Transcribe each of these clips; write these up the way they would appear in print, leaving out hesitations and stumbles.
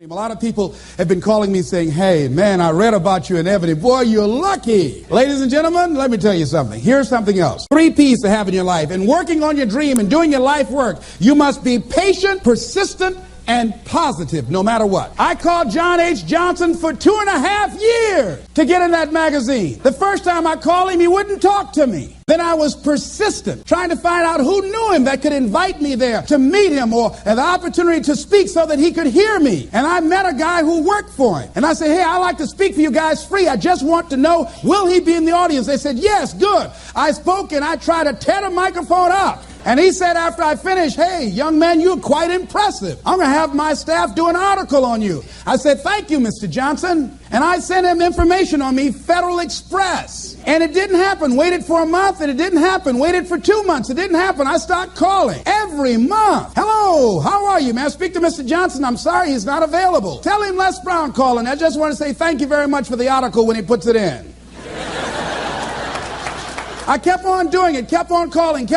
A lot of people have been calling me saying, hey, man, I read about you in Ebony. Boy, you're lucky. Ladies and gentlemen, let me tell you something. Here's something else. 3 P's to have in your life. In working on your dream and doing your life work, you must be patient, persistent, and positive no matter what. I called John H. Johnson for 2.5 years to get in that magazine. The first time I called him, he wouldn't talk to me. Then I was persistent, trying to find out who knew him that could invite me there to meet him or have the opportunity to speak so that he could hear me. And I met a guy who worked for him. And I said, hey, I'd like to speak for you guys free. I just want to know, will he be in the audience? They said, yes, good. I spoke and I tried to tear the microphone up. And he said after I finished, hey, young man, you're quite impressive. I'm going to have my staff do an article on you. I said, thank you, Mr. Johnson. And I sent him information on me, Federal Express. And it didn't happen. Waited for a month and it didn't happen. Waited for 2 months. It didn't happen. I started calling every month. Hello, how are you, man? Speak to Mr. Johnson. I'm sorry, he's not available. Tell him Les Brown calling. I just want to say thank you very much for the article when he puts it in. I kept on doing it, kept on calling,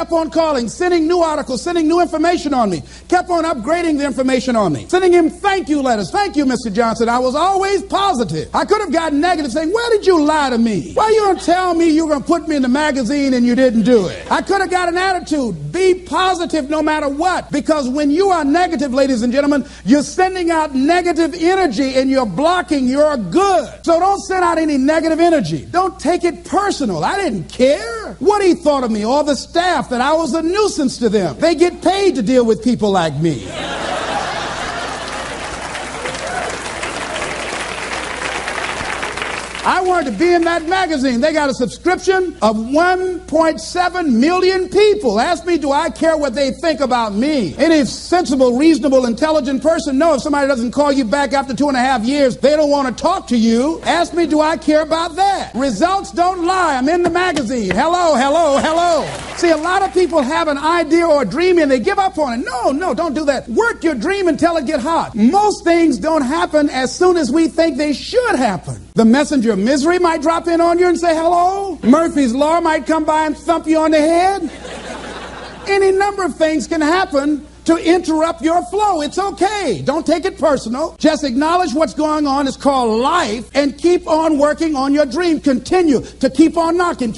sending new articles, sending new information on me, kept on upgrading the information on me, sending him thank you letters. Thank you, Mr. Johnson. I was always positive. I could have gotten negative saying, where did you lie to me? Why you going to tell me you were going to put me in the magazine and you didn't do it? I could have got an attitude. Be positive no matter what. Because when you are negative, ladies and gentlemen, you're sending out negative energy and you're blocking your good. So don't send out any negative energy. Don't take it personal. I didn't care what he thought of me, or the staff, that I was a nuisance to them. They get paid to deal with people like me. I wanted to be in that magazine. They got a subscription of 1.7 million people. Ask me, do I care what they think about me? Any sensible, reasonable, intelligent person knows if somebody doesn't call you back after 2.5 years, they don't want to talk to you. Ask me, do I care about that? Results don't lie. I'm in the magazine. Hello, hello, hello. See, a lot of people have an idea or a dream and they give up on it. No, don't do that. Work your dream until it gets hot. Most things don't happen as soon as we think they should happen. The messenger of misery might drop in on you and say hello. Murphy's Law might come by and thump you on the head. Any number of things can happen to interrupt your flow. It's okay. Don't take it personal. Just acknowledge what's going on. It's called life, and keep on working on your dream. Continue to keep on knocking,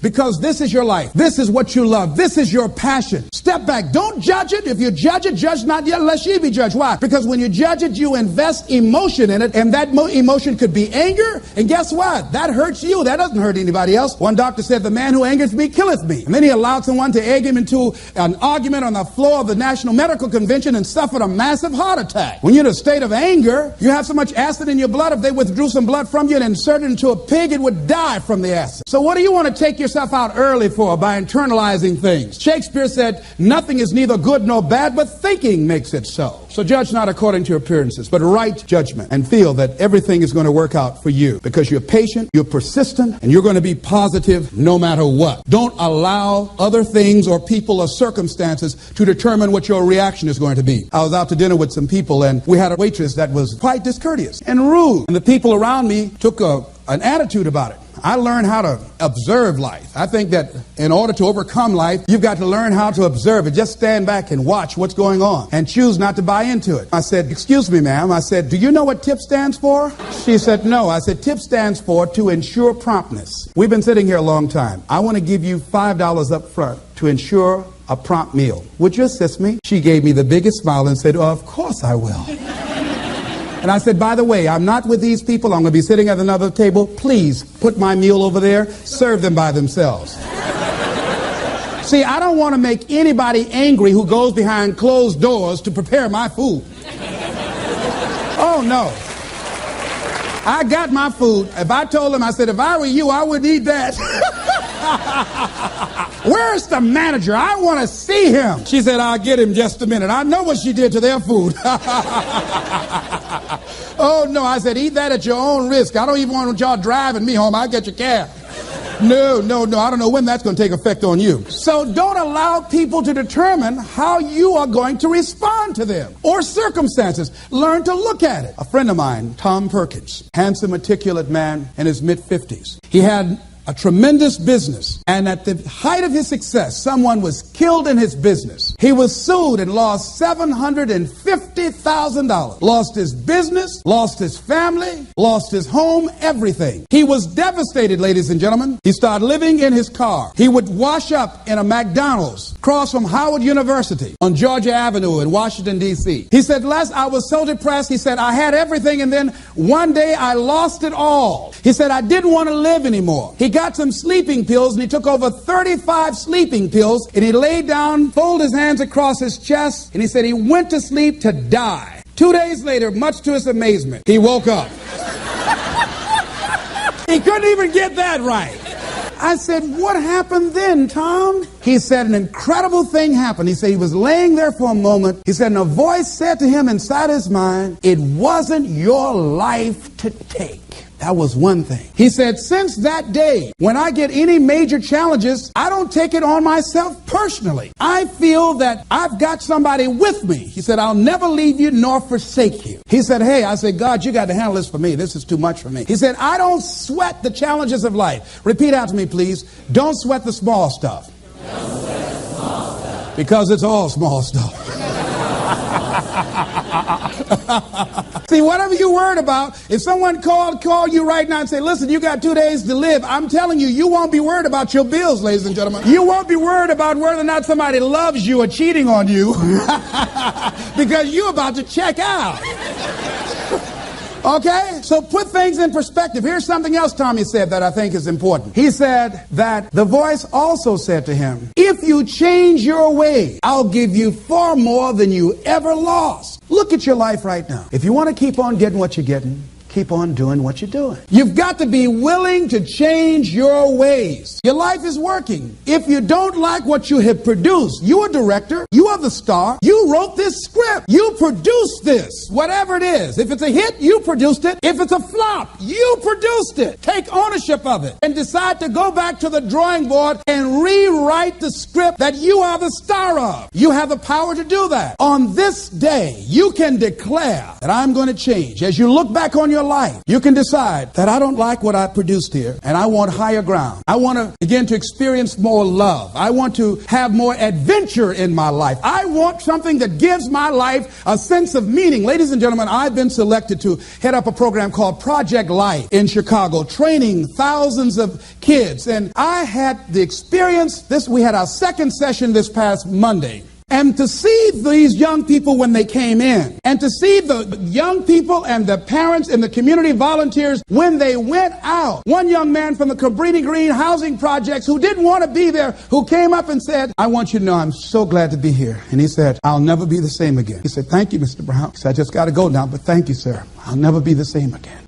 because this is your life. This is what you love. This is your passion. Step back. Don't judge it. If you judge it, judge not yet, lest ye be judged. Why? Because when you judge it, you invest emotion in it, and that emotion could be anger, and guess what? That hurts you. That doesn't hurt anybody else. One doctor said, the man who angers me killeth me. And then he allowed someone to egg him into an argument on the floor of the National Medical Convention and suffered a massive heart attack. When you're in a state of anger, you have so much acid in your blood, if they withdrew some blood from you and inserted it into a pig, it would die from the acid. So what do you want to take yourself out early for by internalizing things? Shakespeare said, nothing is neither good nor bad, but thinking makes it so. So judge not according to your appearances, but right judgment, and feel that everything is going to work out for you because you're patient, you're persistent, and you're going to be positive no matter what. Don't allow other things or people or circumstances to determine what your reaction is going to be. I was out to dinner with some people, and we had a waitress that was quite discourteous and rude. And the people around me took an attitude about it. I learned how to observe life. I think that in order to overcome life, you've got to learn how to observe it. Just stand back and watch what's going on and choose not to buy into it. I said, excuse me, ma'am. I said, do you know what TIP stands for? She said, no. I said, TIP stands for to ensure promptness. We've been sitting here a long time. I want to give you $5 up front to ensure a prompt meal. Would you assist me? She gave me the biggest smile and said, of course I will. And I said, by the way, I'm not with these people. I'm going to be sitting at another table. Please put my meal over there. Serve them by themselves. See, I don't want to make anybody angry who goes behind closed doors to prepare my food. Oh, no. I got my food. If I told them, I said, if I were you, I would eat that. Where's the manager? I want to see him. She said, I'll get him just a minute. I know what she did to their food. Oh, no. I said, eat that at your own risk. I don't even want y'all driving me home. I'll get your cab. No. I don't know when that's going to take effect on you. So don't allow people to determine how you are going to respond to them or circumstances. Learn to look at it. A friend of mine, Tom Perkins, handsome, articulate man in his mid-50s. He had a tremendous business, and at the height of his success, someone was killed in his business. He was sued and lost $750,000. Lost his business, lost his family, lost his home, everything. He was devastated, ladies and gentlemen. He started living in his car. He would wash up in a McDonald's across from Howard University on Georgia Avenue in Washington, D.C. He said, Les, I was so depressed. He said, I had everything, and then one day I lost it all. He said, I didn't want to live anymore. He got some sleeping pills, and he took over 35 sleeping pills, and he laid down, folded his hands across his chest, and he said he went to sleep to die. 2 days later, much to his amazement, he woke up. He couldn't even get that right. I said, what happened then, Tom? He said, an incredible thing happened. He said he was laying there for a moment. He said, and a voice said to him inside his mind, it wasn't your life to take. That was one thing. He said, since that day, when I get any major challenges, I don't take it on myself personally. I feel that I've got somebody with me. He said, I'll never leave you nor forsake you. He said, hey, I said, God, you got to handle this for me. This is too much for me. He said, I don't sweat the challenges of life. Repeat out to me, please. Don't sweat the small stuff. Don't sweat the small stuff. Because it's all small stuff. See, whatever you're worried about, if someone called you right now and say, listen, you got 2 days to live, I'm telling you, you won't be worried about your bills, ladies and gentlemen. You won't be worried about whether or not somebody loves you or cheating on you because you're about to check out. Okay? So put things in perspective. Here's something else Tommy said that I think is important. He said that the voice also said to him, if you change your way, I'll give you far more than you ever lost. Look at your life right now. If you want to keep on getting what you're getting, keep on doing what you're doing. You've got to be willing to change your ways. Your life is working. If you don't like what you have produced, you're a director, you are the star, you wrote this script, you produced this, whatever it is. If it's a hit, you produced it. If it's a flop, you produced it. Take ownership of it and decide to go back to the drawing board and rewrite the script that you are the star of. You have the power to do that. On this day, you can declare that I'm going to change. As you look back on your life, you can decide that I don't like what I produced here and I want higher ground. I want to begin to experience more love. I want to have more adventure in my life. I want something that gives my life a sense of meaning. Ladies and gentlemen, I've been selected to head up a program called Project Life in Chicago, training thousands of kids. And I had the experience, we had our second session this past Monday. And to see these young people when they came in, and to see the young people and the parents and the community volunteers when they went out. One young man from the Cabrini Green housing projects who didn't want to be there, who came up and said, I want you to know I'm so glad to be here. And he said, I'll never be the same again. He said, thank you, Mr. Brown. He said, I just got to go now, but thank you, sir. I'll never be the same again.